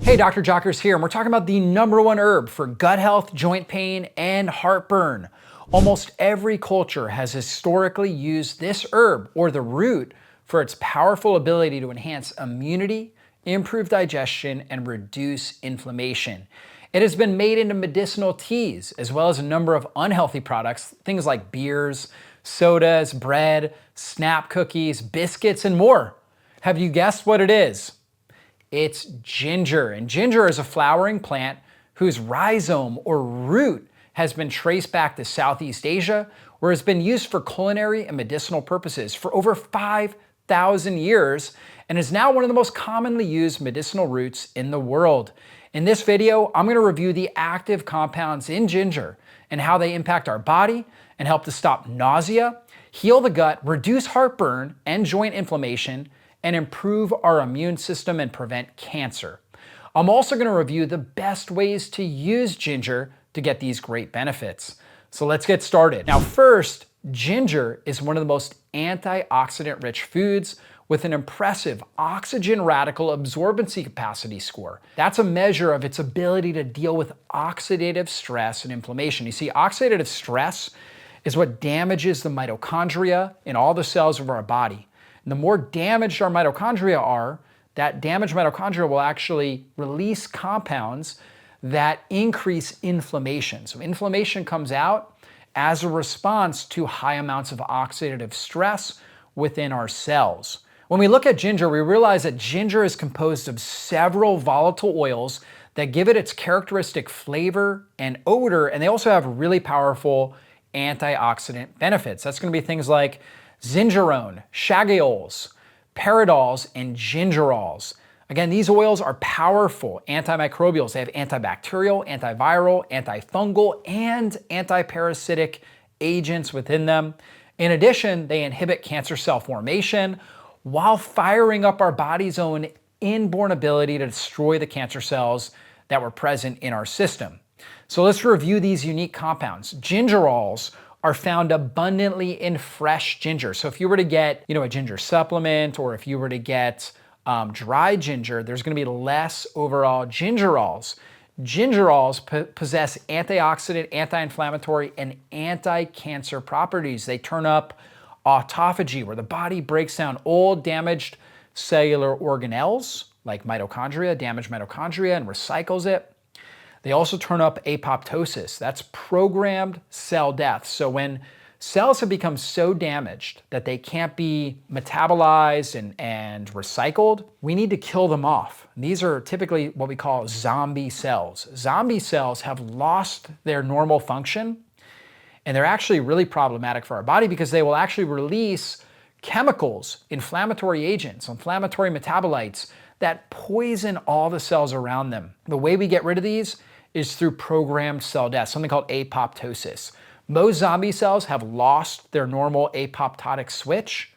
Hey, Dr. Jockers here, and we're talking about the #1 herb for gut health, joint pain, and heartburn. Almost every culture has historically used this herb, or the root, for its powerful ability to enhance immunity, improve digestion, and reduce inflammation. It has been made into medicinal teas, as well as a number of unhealthy products, things like beers, sodas, bread, snap cookies, biscuits, and more. Have you guessed what it is? It's ginger, and ginger is a flowering plant whose rhizome or root has been traced back to Southeast Asia, where it's been used for culinary and medicinal purposes for over 5,000 years and is now one of the most commonly used medicinal roots in the world. In this video, I'm going to review the active compounds in ginger and how they impact our body and help to stop nausea, heal the gut, reduce heartburn and joint inflammation, and improve our immune system and prevent cancer. I'm also going to review the best ways to use ginger to get these great benefits. So let's get started. Now first, ginger is one of the most antioxidant-rich foods with an impressive oxygen radical absorbency capacity score. That's a measure of its ability to deal with oxidative stress and inflammation. You see, oxidative stress is what damages the mitochondria in all the cells of our body. And the more damaged our mitochondria are, that damaged mitochondria will actually release compounds that increase inflammation. So inflammation comes out as a response to high amounts of oxidative stress within our cells. When we look at ginger, we realize that ginger is composed of several volatile oils that give it its characteristic flavor and odor, and they also have really powerful antioxidant benefits. That's going to be things like zingerone, shagiols, peridols, and gingerols. Again, these oils are powerful antimicrobials. They have antibacterial, antiviral, antifungal, and antiparasitic agents within them. In addition, they inhibit cancer cell formation while firing up our body's own inborn ability to destroy the cancer cells that were present in our system. So let's review these unique compounds. Gingerols are found abundantly in fresh ginger. So if you were to get, a ginger supplement, or if you were to get dry ginger, there's going to be less overall gingerols. Gingerols possess antioxidant, anti-inflammatory, and anti-cancer properties. They turn up autophagy, where the body breaks down old, damaged cellular organelles, like mitochondria, damaged mitochondria, and recycles it. They also turn up apoptosis. That's programmed cell death. So when cells have become so damaged that they can't be metabolized and recycled, we need to kill them off. These are typically what we call zombie cells. Zombie cells have lost their normal function, and they're actually really problematic for our body because they will actually release chemicals, inflammatory agents, inflammatory metabolites that poison all the cells around them. The way we get rid of these is through programmed cell death, something called apoptosis. Most zombie cells have lost their normal apoptotic switch,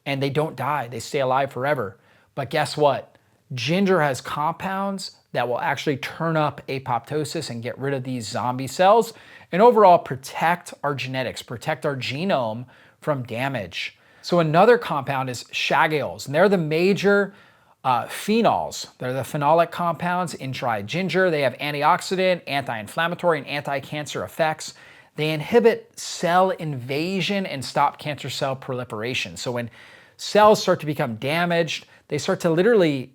and they don't die. They stay alive forever. But guess what? Ginger has compounds that will actually turn up apoptosis and get rid of these zombie cells, and overall protect our genetics, protect our genome from damage. So another compound is shagiols, and they're the major phenols. They're the phenolic compounds in dry ginger. They have antioxidant, anti-inflammatory, and anti-cancer effects. They inhibit cell invasion and stop cancer cell proliferation. So when cells start to become damaged, they start to literally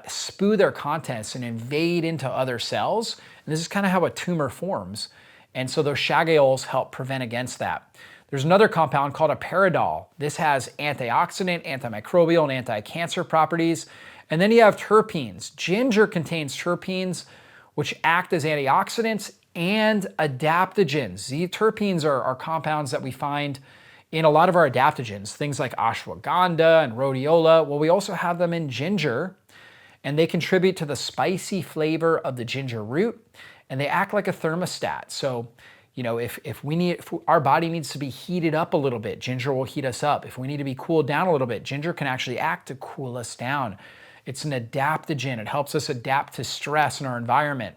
spew their contents and invade into other cells. And this is kind of how a tumor forms. And so those shagiols help prevent against that. There's another compound called a peridol. This has antioxidant, antimicrobial, and anti-cancer properties. And then you have terpenes. Ginger contains terpenes, which act as antioxidants and adaptogens. These terpenes are compounds that we find in a lot of our adaptogens, things like ashwagandha and rhodiola. Well, we also have them in ginger, and they contribute to the spicy flavor of the ginger root, and they act like a thermostat. So, if our body needs to be heated up a little bit, ginger will heat us up. If we need to be cooled down a little bit, ginger can actually act to cool us down. It's an adaptogen. It helps us adapt to stress in our environment.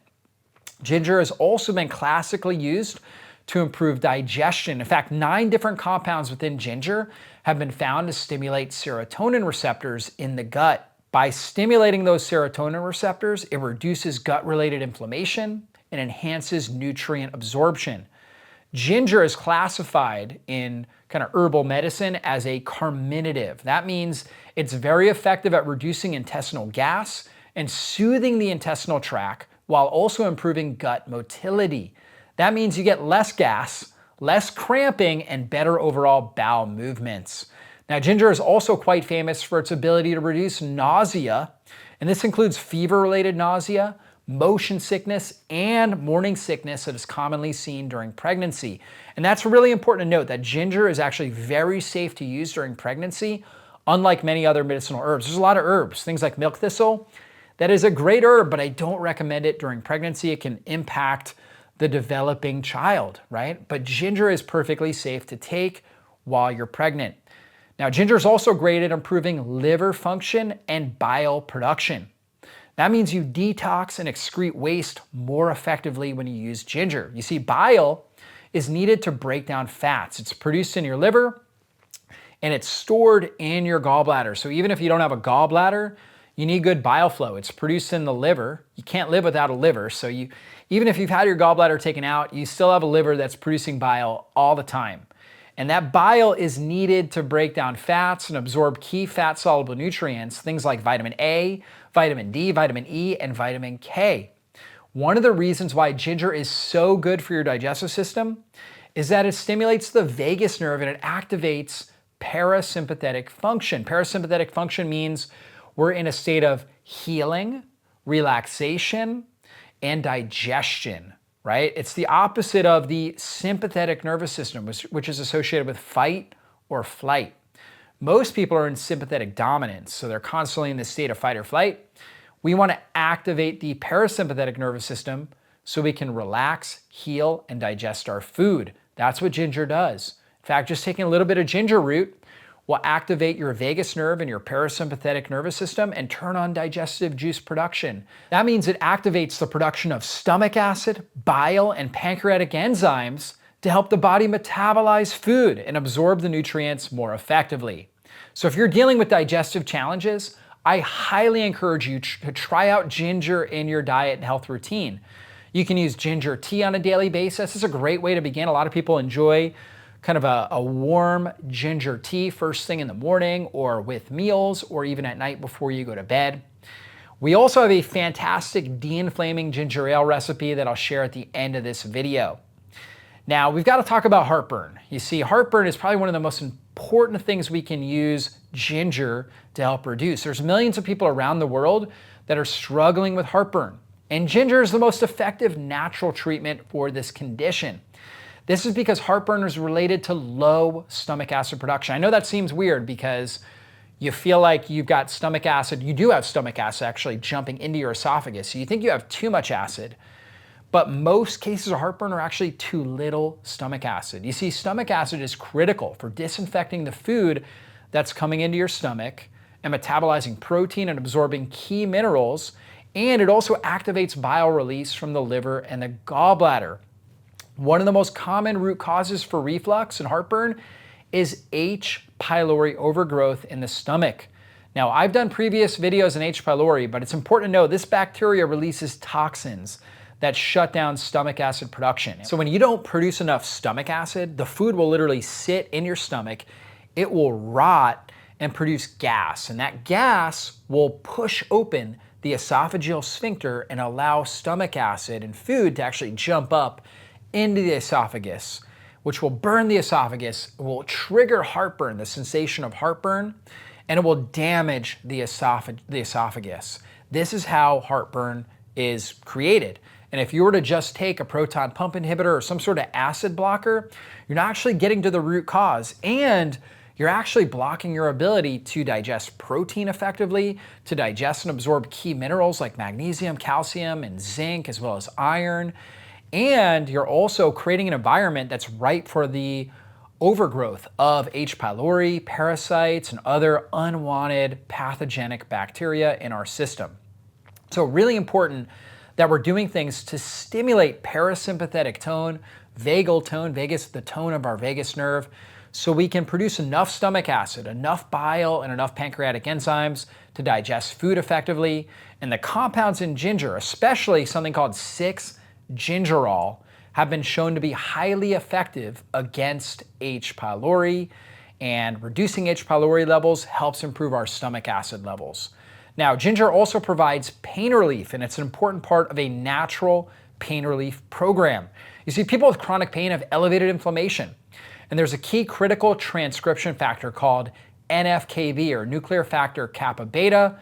Ginger has also been classically used to improve digestion. In fact, 9 different compounds within ginger have been found to stimulate serotonin receptors in the gut. By stimulating those serotonin receptors, it reduces gut-related inflammation and enhances nutrient absorption. Ginger is classified in kind of herbal medicine as a carminative. That means it's very effective at reducing intestinal gas and soothing the intestinal tract while also improving gut motility. That means you get less gas, less cramping, and better overall bowel movements. Now, ginger is also quite famous for its ability to reduce nausea, and this includes fever-related nausea, motion sickness, and morning sickness that is commonly seen during pregnancy. And that's really important to note that ginger is actually very safe to use during pregnancy, unlike many other medicinal herbs. There's a lot of herbs, things like milk thistle. That is a great herb, but I don't recommend it during pregnancy. It can impact the developing child, right? But ginger is perfectly safe to take while you're pregnant. Now, ginger is also great at improving liver function and bile production. That means you detox and excrete waste more effectively when you use ginger. You see, bile is needed to break down fats. It's produced in your liver and it's stored in your gallbladder. So even if you don't have a gallbladder, you need good bile flow. It's produced in the liver. You can't live without a liver. So even if you've had your gallbladder taken out, you still have a liver that's producing bile all the time. And that bile is needed to break down fats and absorb key fat-soluble nutrients, things like vitamin A, vitamin D, vitamin E, and vitamin K. One of the reasons why ginger is so good for your digestive system is that it stimulates the vagus nerve and it activates parasympathetic function. Parasympathetic function means we're in a state of healing, relaxation, and digestion. Right? It's the opposite of the sympathetic nervous system, which is associated with fight or flight. Most people are in sympathetic dominance, so they're constantly in this state of fight or flight. We want to activate the parasympathetic nervous system so we can relax, heal, and digest our food. That's what ginger does. In fact, just taking a little bit of ginger root will activate your vagus nerve and your parasympathetic nervous system and turn on digestive juice production. That means it activates the production of stomach acid, bile, and pancreatic enzymes to help the body metabolize food and absorb the nutrients more effectively. So if you're dealing with digestive challenges, I highly encourage you to try out ginger in your diet and health routine. You can use ginger tea on a daily basis. It's a great way to begin. A lot of people enjoy kind of a warm ginger tea first thing in the morning or with meals or even at night before you go to bed. We also have a fantastic de-inflaming ginger ale recipe that I'll share at the end of this video. Now, we've got to talk about heartburn. You see, heartburn is probably one of the most important things we can use ginger to help reduce. There's millions of people around the world that are struggling with heartburn, and ginger is the most effective natural treatment for this condition. This is because heartburn is related to low stomach acid production. I know that seems weird because you feel like you've got stomach acid. You do have stomach acid actually jumping into your esophagus. So you think you have too much acid, but most cases of heartburn are actually too little stomach acid. You see, stomach acid is critical for disinfecting the food that's coming into your stomach and metabolizing protein and absorbing key minerals. And it also activates bile release from the liver and the gallbladder. One of the most common root causes for reflux and heartburn is H. pylori overgrowth in the stomach. Now, I've done previous videos on H. pylori, but it's important to know this bacteria releases toxins that shut down stomach acid production. So when you don't produce enough stomach acid, the food will literally sit in your stomach, it will rot and produce gas, and that gas will push open the esophageal sphincter and allow stomach acid and food to actually jump up into the esophagus, which will burn the esophagus, will trigger heartburn, the sensation of heartburn, and it will damage the esophagus. This is how heartburn is created. And if you were to just take a proton pump inhibitor or some sort of acid blocker, you're not actually getting to the root cause, and you're actually blocking your ability to digest protein effectively, to digest and absorb key minerals like magnesium, calcium, and zinc, as well as iron. And you're also creating an environment that's ripe for the overgrowth of H. pylori, parasites, and other unwanted pathogenic bacteria in our system. So really important that we're doing things to stimulate parasympathetic tone, vagal tone, vagus, the tone of our vagus nerve, so we can produce enough stomach acid, enough bile, and enough pancreatic enzymes to digest food effectively. And the compounds in ginger, especially something called 6-gingerol, have been shown to be highly effective against H. pylori, and reducing H. pylori levels helps improve our stomach acid levels. Now, ginger also provides pain relief, and it's an important part of a natural pain relief program. You see, people with chronic pain have elevated inflammation, and there's a key critical transcription factor called NF-κB, or nuclear factor kappa beta,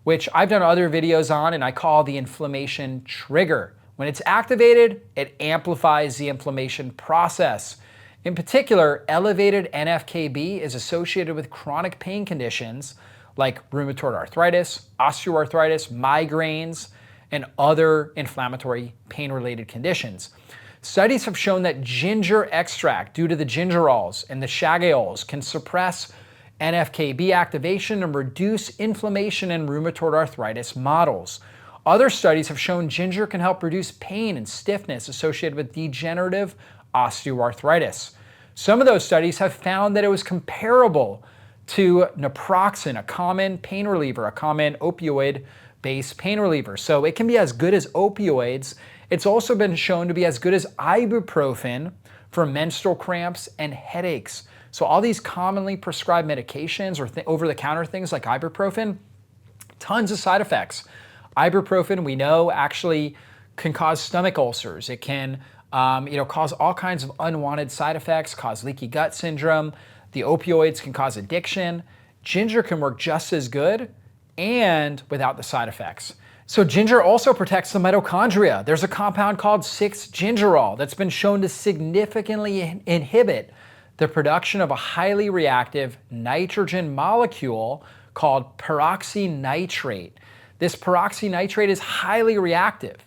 which I've done other videos on, and I call the inflammation trigger. When it's activated, it amplifies the inflammation process. In particular, elevated NF-κB is associated with chronic pain conditions like rheumatoid arthritis, osteoarthritis, migraines, and other inflammatory pain-related conditions. Studies have shown that ginger extract, due to the gingerols and the shagiols, can suppress NF-κB activation and reduce inflammation in rheumatoid arthritis models. Other studies have shown ginger can help reduce pain and stiffness associated with degenerative osteoarthritis. Some of those studies have found that it was comparable to naproxen, a common pain reliever, a common opioid-based pain reliever. So it can be as good as opioids. It's also been shown to be as good as ibuprofen for menstrual cramps and headaches. So all these commonly prescribed medications or over-the-counter things like ibuprofen, tons of side effects. Ibuprofen, we know, actually can cause stomach ulcers. It can cause all kinds of unwanted side effects, cause leaky gut syndrome. The opioids can cause addiction. Ginger can work just as good and without the side effects. So ginger also protects the mitochondria. There's a compound called 6-gingerol that's been shown to significantly inhibit the production of a highly reactive nitrogen molecule called peroxynitrate. This peroxynitrate is highly reactive,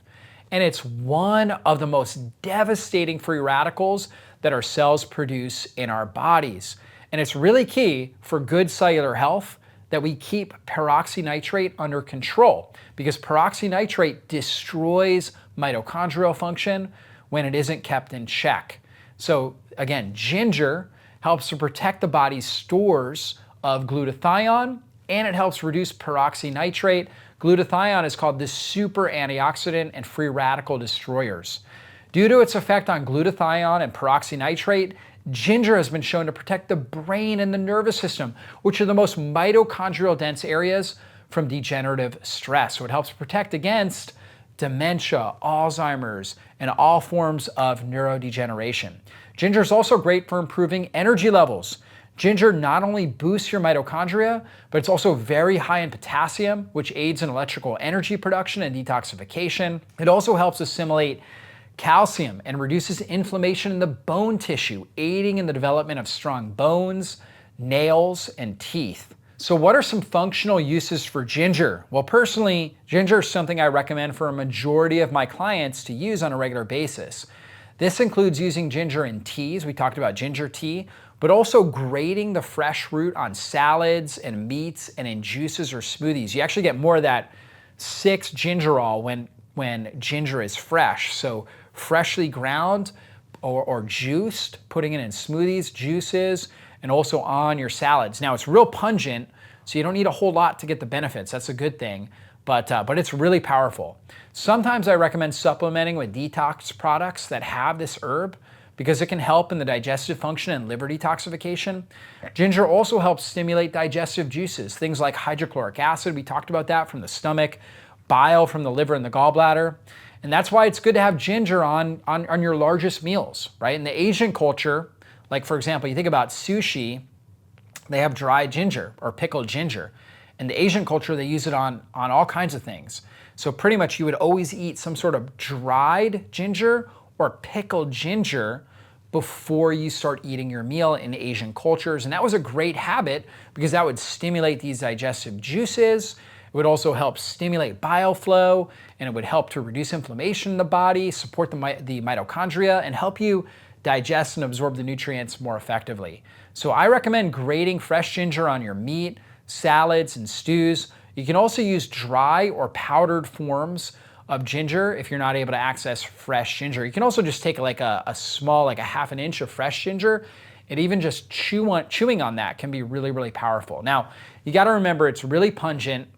and it's one of the most devastating free radicals that our cells produce in our bodies. And it's really key for good cellular health that we keep peroxynitrate under control, because peroxynitrate destroys mitochondrial function when it isn't kept in check. So again, ginger helps to protect the body's stores of glutathione, and it helps reduce peroxynitrate. Glutathione is called the super antioxidant and free radical destroyers. Due to its effect on glutathione and peroxynitrate, ginger has been shown to protect the brain and the nervous system, which are the most mitochondrial dense areas, from degenerative stress. So it helps protect against dementia, Alzheimer's, and all forms of neurodegeneration. Ginger is also great for improving energy levels. Ginger not only boosts your mitochondria, but it's also very high in potassium, which aids in electrical energy production and detoxification. It also helps assimilate calcium and reduces inflammation in the bone tissue, aiding in the development of strong bones, nails, and teeth. So what are some functional uses for ginger? Well, personally, ginger is something I recommend for a majority of my clients to use on a regular basis. This includes using ginger in teas. We talked about ginger tea, but also grating the fresh root on salads and meats and in juices or smoothies. You actually get more of that 6-gingerol when ginger is fresh. So freshly ground or juiced, putting it in smoothies, juices, and also on your salads. Now it's real pungent, so you don't need a whole lot to get the benefits. That's a good thing, but it's really powerful. Sometimes I recommend supplementing with detox products that have this herb because it can help in the digestive function and liver detoxification. Ginger also helps stimulate digestive juices, things like hydrochloric acid, we talked about that, from the stomach, bile from the liver and the gallbladder. And that's why it's good to have ginger on your largest meals, right? In the Asian culture, like for example, you think about sushi, they have dried ginger or pickled ginger. In the Asian culture, they use it on all kinds of things. So pretty much you would always eat some sort of dried ginger or pickled ginger before you start eating your meal in Asian cultures. And that was a great habit because that would stimulate these digestive juices. It would also help stimulate bile flow, and it would help to reduce inflammation in the body, support the mitochondria, and help you digest and absorb the nutrients more effectively. So I recommend grating fresh ginger on your meat, salads, and stews. You can also use dry or powdered forms of ginger if you're not able to access fresh ginger. You can also just take like a small, like a half an inch of fresh ginger And even just chewing on that can be really, really powerful. Now, you got to remember it's really pungent,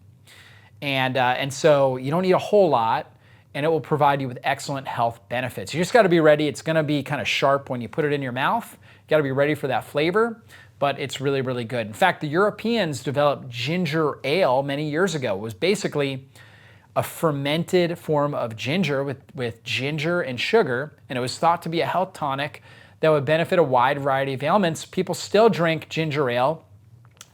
and so you don't need a whole lot, and it will provide you with excellent health benefits. You just got to be ready. It's going to be kind of sharp when you put it in your mouth. You got to be ready for that flavor, but it's really, really good. In fact, the Europeans developed ginger ale many years ago. It was basically a fermented form of ginger with ginger and sugar, and it was thought to be a health tonic that would benefit a wide variety of ailments. People still drink ginger ale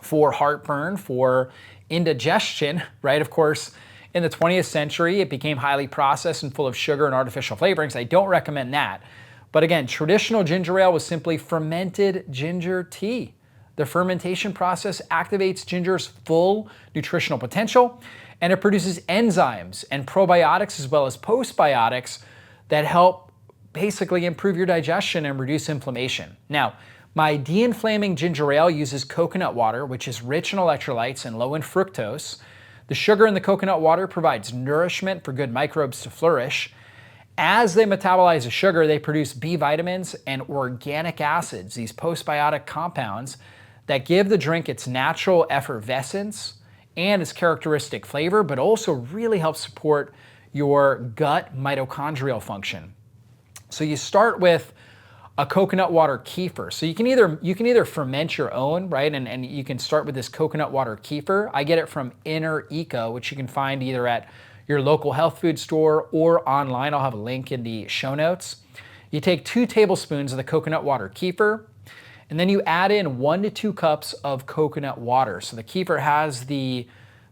for heartburn, for indigestion, right? Of course, in the 20th century, it became highly processed and full of sugar and artificial flavorings. I don't recommend that. But again, traditional ginger ale was simply fermented ginger tea. The fermentation process activates ginger's full nutritional potential, and it produces enzymes and probiotics as well as postbiotics that help basically improve your digestion and reduce inflammation. Now, my de-inflaming ginger ale uses coconut water, which is rich in electrolytes and low in fructose. The sugar in the coconut water provides nourishment for good microbes to flourish. As they metabolize the sugar, they produce B vitamins and organic acids, these postbiotic compounds that give the drink its natural effervescence and its characteristic flavor, but also really help support your gut mitochondrial function. So you start with a coconut water kefir. So you can either ferment your own, right? And you can start with this coconut water kefir. I get it from Inner Eco, which you can find either at your local health food store or online. I'll have a link in the show notes. You take 2 tablespoons of the coconut water kefir, and then you add in 1 to 2 cups of coconut water. So the kefir has the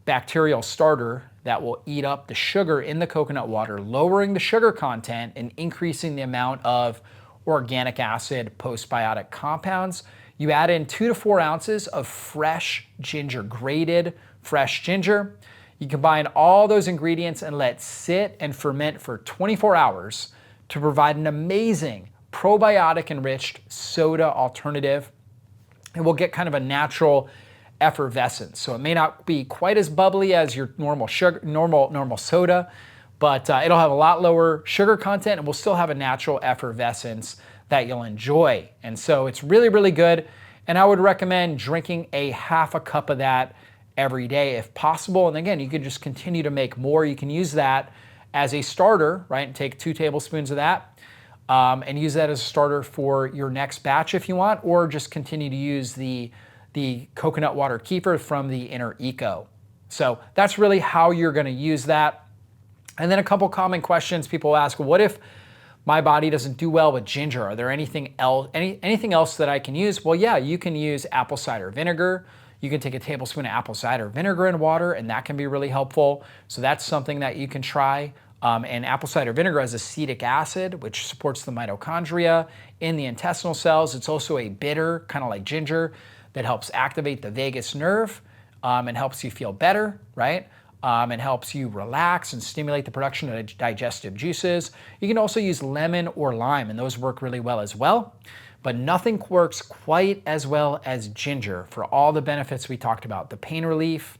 bacterial starter that will eat up the sugar in the coconut water, lowering the sugar content and increasing the amount of organic acid postbiotic compounds. You add in 2 to 4 ounces of fresh ginger, grated fresh ginger. You combine all those ingredients and let sit and ferment for 24 hours to provide an amazing probiotic-enriched soda alternative. And we'll get kind of a natural effervescence. So it may not be quite as bubbly as your normal sugar, normal soda, but it'll have a lot lower sugar content and we'll still have a natural effervescence that you'll enjoy. And so it's really, really good. And I would recommend drinking a half a cup of that every day if possible. And again, you can just continue to make more. You can use that as a starter, right? And take 2 tablespoons of that and use that as a starter for your next batch if you want, or just continue to use the coconut water kefir from the Inner Eco. So that's really how you're gonna use that. And then a couple common questions people ask, what if my body doesn't do well with ginger? Are there anything else that I can use? Well, yeah, you can use apple cider vinegar. You can take a tablespoon of apple cider vinegar in water, and that can be really helpful. So that's something that you can try. And apple cider vinegar has acetic acid, which supports the mitochondria in the intestinal cells. It's also a bitter, kind of like ginger, that helps activate the vagus nerve and helps you feel better, right? And helps you relax and stimulate the production of digestive juices. You can also use lemon or lime, and those work really well as well. But nothing works quite as well as ginger for all the benefits we talked about. The pain relief,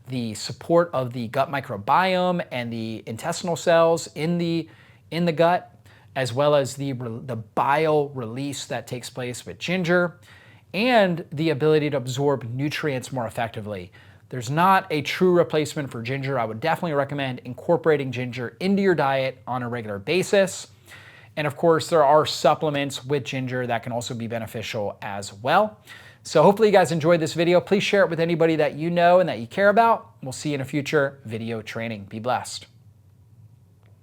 the support of the gut microbiome and the intestinal cells in the gut, as well as the bile release that takes place with ginger, and the ability to absorb nutrients more effectively. There's not a true replacement for ginger. I would definitely recommend incorporating ginger into your diet on a regular basis. And of course, there are supplements with ginger that can also be beneficial as well. So hopefully you guys enjoyed this video. Please share it with anybody that you know and that you care about. We'll see you in a future video training. Be blessed.